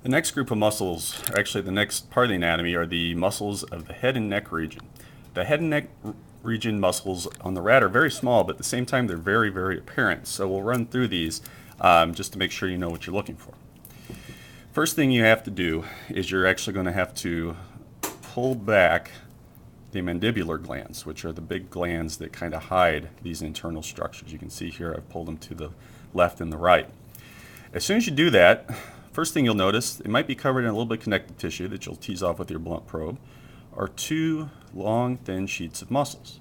The next group of muscles, or actually the next part of the anatomy, are the muscles of the head and neck region. The head and neck region muscles on the rat are very small, but at the same time they're very, very apparent. So we'll run through these just to make sure you know what you're looking for. First thing you have to do is you're actually going to have to pull back the mandibular glands, which are the big glands that kind of hide these internal structures. You can see here I've pulled them to the left and the right. As soon as you do that, first thing you'll notice, it might be covered in a little bit of connective tissue that you'll tease off with your blunt probe, are two long, thin sheets of muscles.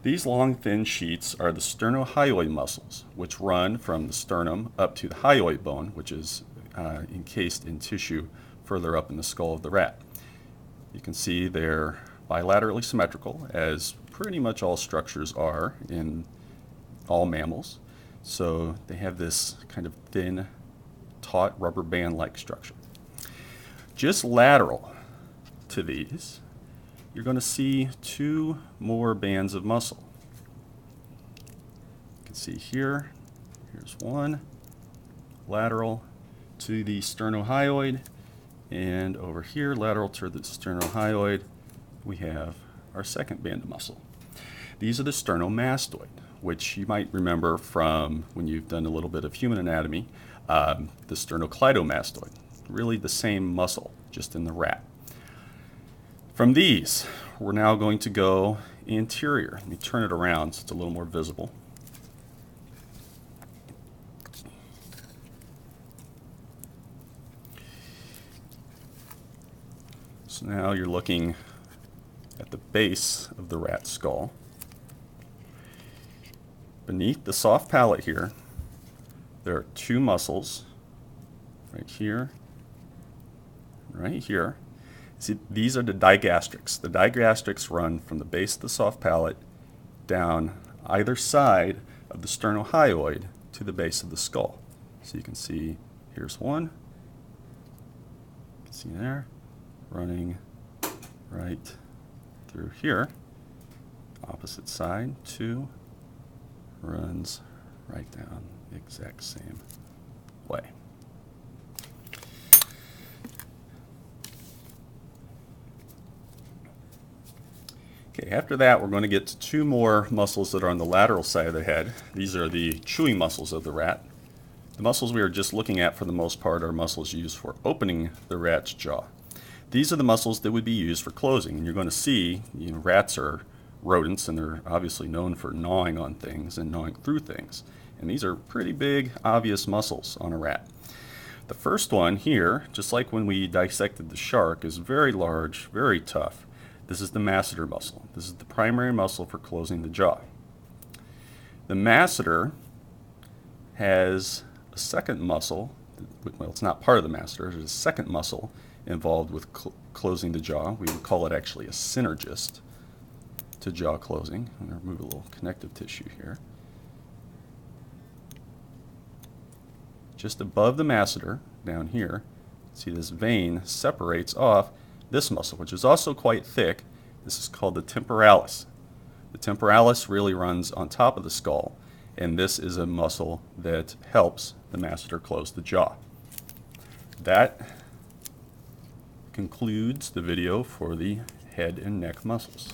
These long, thin sheets are the sternohyoid muscles, which run from the sternum up to the hyoid bone, which is encased in tissue further up in the skull of the rat. You can see they're bilaterally symmetrical, as pretty much all structures are in all mammals. So they have this kind of thin, taut rubber band-like structure. Just lateral to these, you're going to see two more bands of muscle. You can see here, here's one, lateral to the sternohyoid, and over here, lateral to the sternohyoid, we have our second band of muscle. These are the sternomastoid, which you might remember from when you've done a little bit of human anatomy, the sternocleidomastoid, really the same muscle, just in the rat. From these, we're now going to go anterior. Let me turn it around so it's a little more visible. So now you're looking at the base of the rat skull. Beneath the soft palate here, there are two muscles, right here, right here. See, these are the digastrics. The digastrics run from the base of the soft palate down either side of the sternohyoid to the base of the skull. So you can see, here's one, you can see there, running right through here. Opposite side, two, runs right down the exact same way. Okay, after that we're going to get to two more muscles that are on the lateral side of the head. These are the chewing muscles of the rat. The muscles we are just looking at for the most part are muscles used for opening the rat's jaw. These are the muscles that would be used for closing, and you're going to see, rats are rodents and they're obviously known for gnawing on things and gnawing through things. And these are pretty big, obvious muscles on a rat. The first one here, just like when we dissected the shark, is very large, very tough. This is the masseter muscle. This is the primary muscle for closing the jaw. The masseter has a second muscle. Well, it's not part of the masseter. There's a second muscle involved with closing the jaw. We would call it actually a synergist to jaw closing. I'm going to remove a little connective tissue here. Just above the masseter, down here, see this vein separates off this muscle, which is also quite thick. This is called the temporalis. The temporalis really runs on top of the skull, and this is a muscle that helps the masseter close the jaw. That concludes the video for the head and neck muscles.